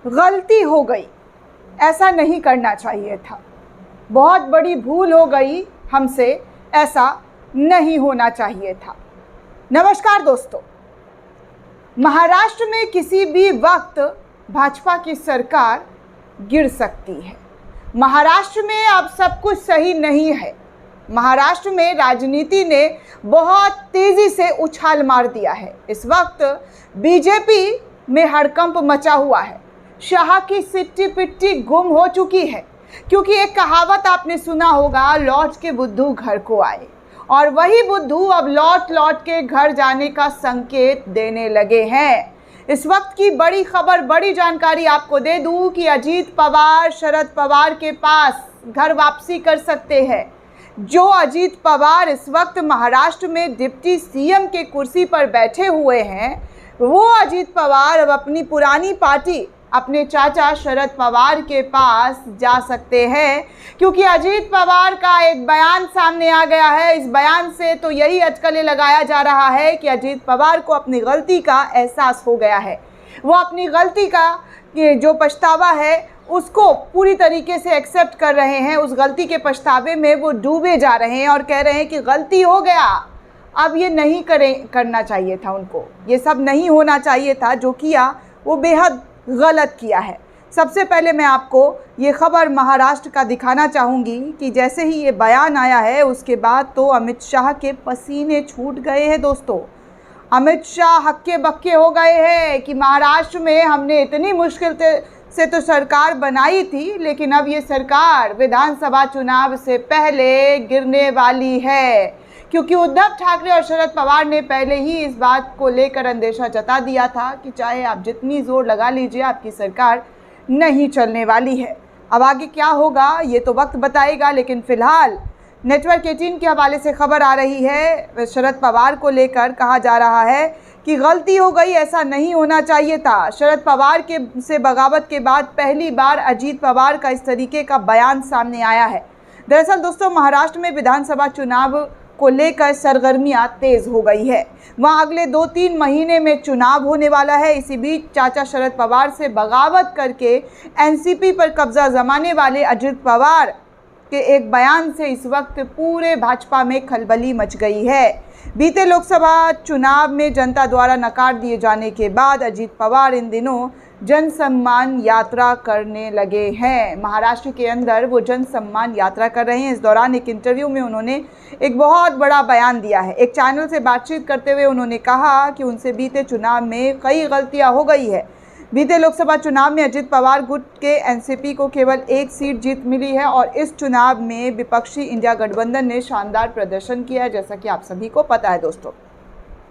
गलती हो गई, ऐसा नहीं करना चाहिए था। बहुत बड़ी भूल हो गई हमसे, ऐसा नहीं होना चाहिए था। नमस्कार दोस्तों, महाराष्ट्र में किसी भी वक्त भाजपा की सरकार गिर सकती है। महाराष्ट्र में अब सब कुछ सही नहीं है। महाराष्ट्र में राजनीति ने बहुत तेज़ी से उछाल मार दिया है। इस वक्त बीजेपी में हड़कंप मचा हुआ है। शाह की सिट्टी पिट्टी गुम हो चुकी है, क्योंकि एक कहावत आपने सुना होगा, लौट के बुद्धू घर को आए। और वही बुद्धू अब लौट लौट के घर जाने का संकेत देने लगे हैं। इस वक्त की बड़ी खबर, बड़ी जानकारी आपको दे दूं कि अजीत पवार शरद पवार के पास घर वापसी कर सकते हैं। जो अजीत पवार इस वक्त महाराष्ट्र में डिप्टी सीएम के कुर्सी पर बैठे हुए हैं, वो अजीत पवार अब अपनी पुरानी पार्टी अपने चाचा शरद पवार के पास जा सकते हैं, क्योंकि अजीत पवार का एक बयान सामने आ गया है। इस बयान से तो यही अटकलें लगाया जा रहा है कि अजीत पवार को अपनी गलती का एहसास हो गया है। वो अपनी गलती का जो पछतावा है उसको पूरी तरीके से एक्सेप्ट कर रहे हैं। उस गलती के पछतावे में वो डूबे जा रहे हैं और कह रहे हैं कि गलती हो गया, अब ये नहीं करना चाहिए था उनको, ये सब नहीं होना चाहिए था। जो किया वो बेहद गलत किया है। सबसे पहले मैं आपको ये खबर महाराष्ट्र का दिखाना चाहूँगी कि जैसे ही ये बयान आया है उसके बाद तो अमित शाह के पसीने छूट गए हैं। दोस्तों, अमित शाह हक्के बक्के हो गए हैं कि महाराष्ट्र में हमने इतनी मुश्किल से तो सरकार बनाई थी, लेकिन अब ये सरकार विधानसभा चुनाव से पहले गिरने वाली है, क्योंकि उद्धव ठाकरे और शरद पवार ने पहले ही इस बात को लेकर अंदेशा जता दिया था कि चाहे आप जितनी जोर लगा लीजिए, आपकी सरकार नहीं चलने वाली है। अब आगे क्या होगा ये तो वक्त बताएगा, लेकिन फिलहाल नेटवर्क 18 के हवाले से खबर आ रही है। शरद पवार को लेकर कहा जा रहा है कि गलती हो गई, ऐसा नहीं होना चाहिए था। शरद पवार से बगावत के बाद पहली बार अजीत पवार का इस तरीके का बयान सामने आया है। दरअसल दोस्तों, महाराष्ट्र में विधानसभा चुनाव को लेकर सरगर्मियां तेज हो गई है। वहां अगले 2-3 महीने में चुनाव होने वाला है। इसी बीच चाचा शरद पवार से बगावत करके एनसीपी पर कब्जा जमाने वाले अजित पवार के एक बयान से इस वक्त पूरे भाजपा में खलबली मच गई है। बीते लोकसभा चुनाव में जनता द्वारा नकार दिए जाने के बाद अजीत पवार इन दिनों जन सम्मान यात्रा करने लगे हैं। महाराष्ट्र के अंदर वो जन सम्मान यात्रा कर रहे हैं। इस दौरान एक इंटरव्यू में उन्होंने एक बहुत बड़ा बयान दिया है। एक चैनल से बातचीत करते हुए उन्होंने कहा कि उनसे बीते चुनाव में कई गलतियां हो गई है। बीते लोकसभा चुनाव में अजित पवार गुट के एनसीपी को केवल 1 सीट जीत मिली है और इस चुनाव में विपक्षी इंडिया गठबंधन ने शानदार प्रदर्शन किया है, जैसा कि आप सभी को पता है। दोस्तों,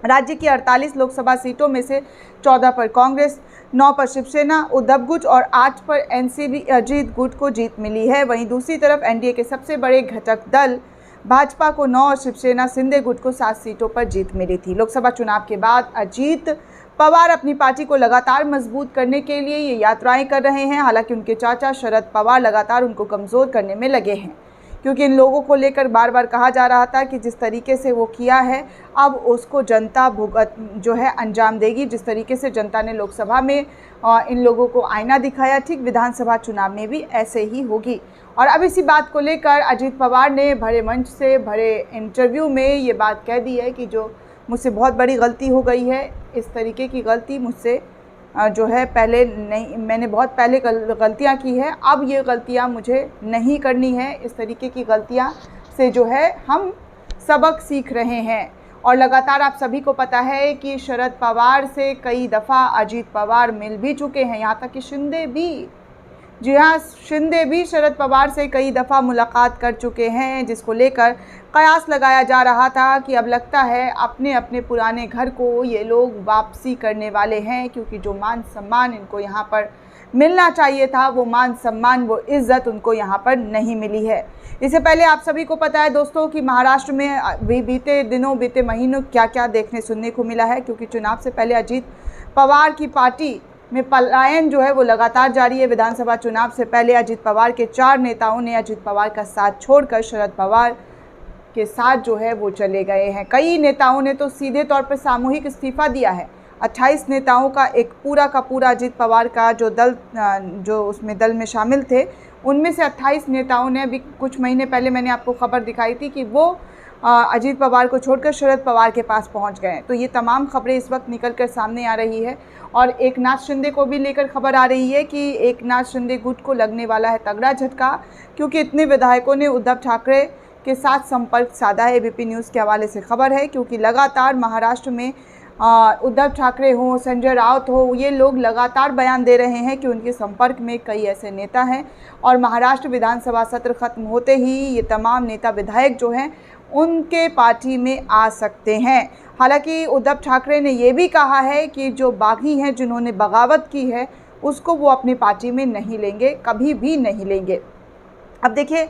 राज्य की 48 लोकसभा सीटों में से 14 पर कांग्रेस, 9 पर शिवसेना उद्धव गुट और 8 पर एनसीपी अजीत गुट को जीत मिली है। वहीं दूसरी तरफ एनडीए के सबसे बड़े घटक दल भाजपा को 9 और शिवसेना शिंदे गुट को 7 सीटों पर जीत मिली थी। लोकसभा चुनाव के बाद अजीत पवार अपनी पार्टी को लगातार मजबूत करने के लिए ये यात्राएं कर रहे हैं। हालांकि उनके चाचा शरद पवार लगातार उनको कमज़ोर करने में लगे हैं, क्योंकि इन लोगों को लेकर बार बार कहा जा रहा था कि जिस तरीके से वो किया है अब उसको जनता भुगत जो है अंजाम देगी। जिस तरीके से जनता ने लोकसभा में इन लोगों को आईना दिखाया, ठीक विधानसभा चुनाव में भी ऐसे ही होगी। और अब इसी बात को लेकर अजीत पवार ने भरे मंच से भरे इंटरव्यू में ये बात कह दी है कि जो मुझसे बहुत बड़ी गलती हो गई है, इस तरीके की गलती मुझसे जो है पहले नहीं, मैंने बहुत पहले गलतियां की है, अब ये गलतियां मुझे नहीं करनी है। इस तरीके की गलतियां से जो है हम सबक सीख रहे हैं। और लगातार आप सभी को पता है कि शरद पवार से कई दफ़ा अजीत पवार मिल भी चुके हैं, यहाँ तक कि शिंदे भी, जी हाँ, शिंदे भी शरद पवार से कई दफ़ा मुलाकात कर चुके हैं, जिसको लेकर कयास लगाया जा रहा था कि अब लगता है अपने अपने पुराने घर को ये लोग वापसी करने वाले हैं, क्योंकि जो मान सम्मान इनको यहाँ पर मिलना चाहिए था, वो मान सम्मान, वो इज़्ज़त उनको यहाँ पर नहीं मिली है। इससे पहले आप सभी को पता है दोस्तों कि महाराष्ट्र में भी बीते दिनों, बीते महीनों क्या क्या देखने सुनने को मिला है, क्योंकि चुनाव से पहले अजीत पवार की पार्टी में पलायन जो है वो लगातार जारी है। विधानसभा चुनाव से पहले अजीत पवार के 4 नेताओं ने अजीत पवार का साथ छोड़कर शरद पवार के साथ जो है वो चले गए हैं। कई नेताओं ने तो सीधे तौर पर सामूहिक इस्तीफा दिया है। 28 नेताओं का एक पूरा का पूरा अजीत पवार का जो दल जो उसमें दल में शामिल थे, उनमें से 28 नेताओं ने अभी कुछ महीने पहले मैंने आपको खबर दिखाई थी कि वो अजीत पवार को छोड़कर शरद पवार के पास पहुंच गए। तो ये तमाम खबरें इस वक्त निकल कर सामने आ रही है और एकनाथ शिंदे को भी लेकर खबर आ रही है कि एकनाथ शिंदे गुट को लगने वाला है तगड़ा झटका, क्योंकि इतने विधायकों ने उद्धव ठाकरे के साथ संपर्क साधा है। एबीपी न्यूज़ के हवाले से खबर है, क्योंकि लगातार महाराष्ट्र में उद्धव ठाकरे हो, संजय राउत हो, ये लोग लगातार बयान दे रहे हैं कि उनके संपर्क में कई ऐसे नेता हैं और महाराष्ट्र विधानसभा सत्र खत्म होते ही ये तमाम नेता विधायक जो हैं उनके पार्टी में आ सकते हैं। हालांकि उद्धव ठाकरे ने ये भी कहा है कि जो बागी हैं, जिन्होंने बगावत की है, उसको वो अपनी पार्टी में नहीं लेंगे, कभी भी नहीं लेंगे। अब देखिए,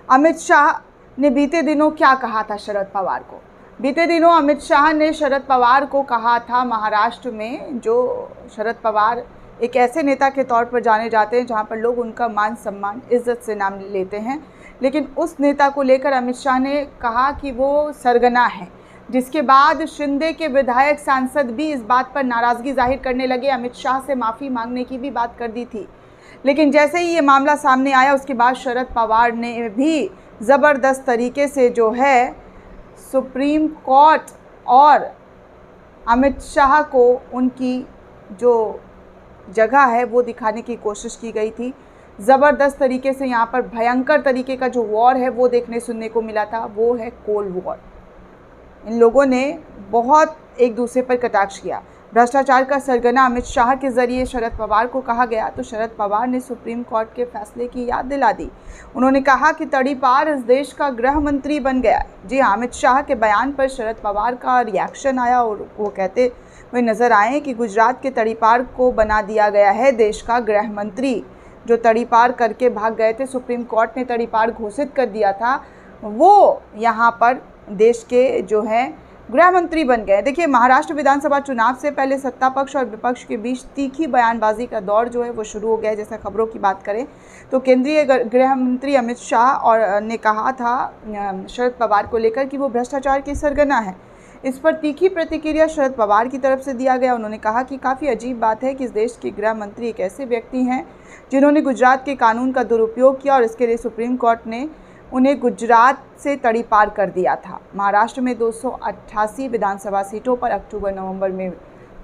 अमित शाह ने बीते दिनों क्या कहा था शरद पवार को। बीते दिनों अमित शाह ने शरद पवार को कहा था, महाराष्ट्र में जो शरद पवार एक ऐसे नेता के तौर पर जाने जाते हैं जहां पर लोग उनका मान सम्मान इज्जत से नाम लेते हैं, लेकिन उस नेता को लेकर अमित शाह ने कहा कि वो सरगना है, जिसके बाद शिंदे के विधायक सांसद भी इस बात पर नाराज़गी जाहिर करने लगे, अमित शाह से माफ़ी मांगने की भी बात कर दी थी। लेकिन जैसे ही ये मामला सामने आया, उसके बाद शरद पवार ने भी ज़बरदस्त तरीके से जो है सुप्रीम कोर्ट और अमित शाह को उनकी जो जगह है वो दिखाने की कोशिश की गई थी। ज़बरदस्त तरीके से यहाँ पर भयंकर तरीके का जो वॉर है वो देखने सुनने को मिला था, वो है कोल्ड वॉर। इन लोगों ने बहुत एक दूसरे पर कटाक्ष किया। भ्रष्टाचार का सरगना अमित शाह के ज़रिए शरद पवार को कहा गया, तो शरद पवार ने सुप्रीम कोर्ट के फैसले की याद दिला दी। उन्होंने कहा कि तड़ीपार इस देश का गृह मंत्री बन गया। जी हाँ, अमित शाह के बयान पर शरद पवार का रिएक्शन आया और वो कहते हुए नज़र आए कि गुजरात के तड़ीपार को बना दिया गया है देश का गृह मंत्री। जो तड़ीपार करके भाग गए थे, सुप्रीम कोर्ट ने तड़ीपार घोषित कर दिया था, वो यहाँ पर देश के जो हैं गृह मंत्री बन गए। देखिए, महाराष्ट्र विधानसभा चुनाव से पहले सत्ता पक्ष और विपक्ष के बीच तीखी बयानबाजी का दौर जो है वो शुरू हो गया है। जैसे खबरों की बात करें तो केंद्रीय गृह मंत्री अमित शाह और ने कहा था शरद पवार को लेकर कि वो भ्रष्टाचार के सरगना है। इस पर तीखी प्रतिक्रिया शरद पवार की तरफ से दिया गया। उन्होंने कहा कि काफ़ी अजीब बात है कि इस देश के गृह मंत्री एक ऐसे व्यक्ति हैं जिन्होंने गुजरात के कानून का दुरुपयोग किया और इसके लिए सुप्रीम कोर्ट ने उन्हें गुजरात से तड़ीपार कर दिया था। महाराष्ट्र में 288 विधानसभा सीटों पर अक्टूबर-नवंबर में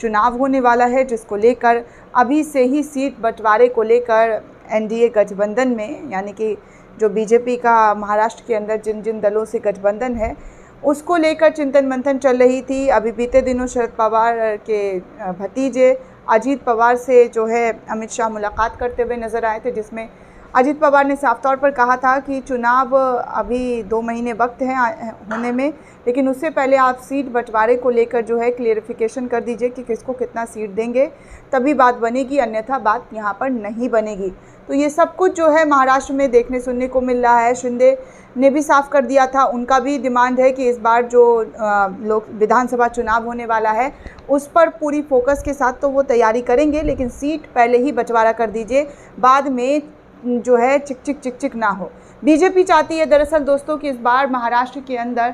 चुनाव होने वाला है, जिसको लेकर अभी से ही सीट बंटवारे को लेकर एनडीए गठबंधन में, यानी कि जो बीजेपी का महाराष्ट्र के अंदर जिन जिन दलों से गठबंधन है, उसको लेकर चिंतन मंथन चल रही थी। अभी बीते दिनों शरद पवार के भतीजे अजीत पवार से जो है अमित शाह मुलाकात करते हुए नज़र आए थे, जिसमें अजीत पवार ने साफ तौर पर कहा था कि चुनाव अभी 2 महीने वक्त है होने में, लेकिन उससे पहले आप सीट बंटवारे को लेकर जो है क्लियरिफिकेशन कर दीजिए कि किसको कितना सीट देंगे, तभी बात बनेगी, अन्यथा बात यहाँ पर नहीं बनेगी। तो ये सब कुछ जो है महाराष्ट्र में देखने सुनने को मिल रहा है। शिंदे ने भी साफ कर दिया था, उनका भी डिमांड है कि इस बार जो लोक विधानसभा चुनाव होने वाला है उस पर पूरी फोकस के साथ तो वो तैयारी करेंगे, लेकिन सीट पहले ही बंटवारा कर दीजिए, बाद में जो है चिक चिक ना हो। बीजेपी चाहती है दरअसल दोस्तों कि इस बार महाराष्ट्र के अंदर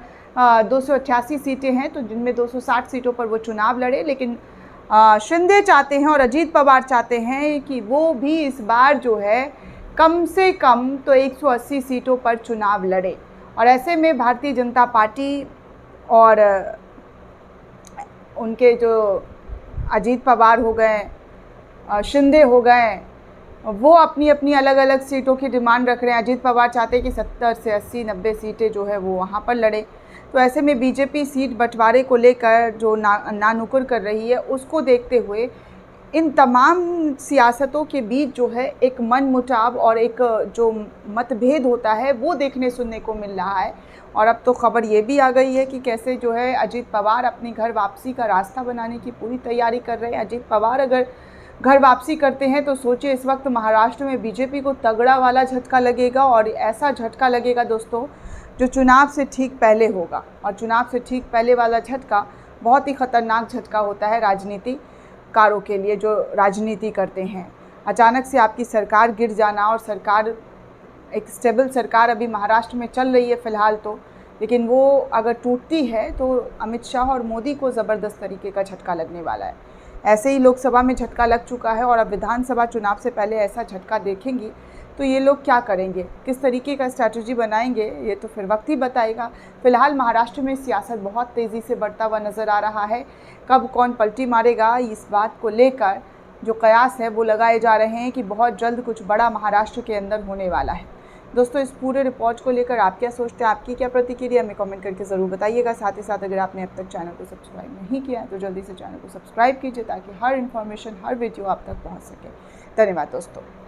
288 सीटें हैं, तो जिनमें 260 सीटों पर वो चुनाव लड़े, लेकिन शिंदे चाहते हैं और अजीत पवार चाहते हैं कि वो भी इस बार जो है कम से कम तो 180 सीटों पर चुनाव लड़े। और ऐसे में भारतीय जनता पार्टी और उनके जो अजीत पवार हो गए, शिंदे हो गए, वो अपनी अपनी अलग अलग सीटों की डिमांड रख रहे हैं। अजीत पवार चाहते हैं कि 70 से 80 90 सीटें जो है वो वहाँ पर लड़े। तो ऐसे में बीजेपी सीट बंटवारे को लेकर जो नानुकुर कर रही है, उसको देखते हुए इन तमाम सियासतों के बीच जो है एक मनमुटाव और एक जो मतभेद होता है वो देखने सुनने को मिल रहा है। और अब तो खबर ये भी आ गई है कि कैसे जो है अजीत पवार अपनी घर वापसी का रास्ता बनाने की पूरी तैयारी कर रहे हैं। अजीत पवार अगर घर वापसी करते हैं तो सोचिए इस वक्त महाराष्ट्र में बीजेपी को तगड़ा वाला झटका लगेगा, और ऐसा झटका लगेगा दोस्तों जो चुनाव से ठीक पहले होगा। और चुनाव से ठीक पहले वाला झटका बहुत ही ख़तरनाक झटका होता है राजनीतिकारों के लिए जो राजनीति करते हैं। अचानक से आपकी सरकार गिर जाना, और सरकार एक स्टेबल सरकार अभी महाराष्ट्र में चल रही है फ़िलहाल तो, लेकिन वो अगर टूटती है तो अमित शाह और मोदी को ज़बरदस्त तरीके का झटका लगने वाला है। ऐसे ही लोकसभा में झटका लग चुका है और अब विधानसभा चुनाव से पहले ऐसा झटका देखेंगी तो ये लोग क्या करेंगे, किस तरीके का स्ट्रैटेजी बनाएंगे, ये तो फिर वक्त ही बताएगा। फिलहाल महाराष्ट्र में सियासत बहुत तेज़ी से बढ़ता हुआ नज़र आ रहा है। कब कौन पलटी मारेगा, इस बात को लेकर जो कयास है वो लगाए जा रहे हैं कि बहुत जल्द कुछ बड़ा महाराष्ट्र के अंदर होने वाला है। दोस्तों, इस पूरे रिपोर्ट को लेकर आप क्या सोचते हैं, आपकी क्या प्रतिक्रिया, हमें कमेंट करके ज़रूर बताइएगा। साथ ही साथ अगर आपने अब तक चैनल को सब्सक्राइब नहीं किया है तो जल्दी से चैनल को सब्सक्राइब कीजिए ताकि हर इन्फॉर्मेशन, हर वीडियो आप तक पहुँच सके। धन्यवाद दोस्तों।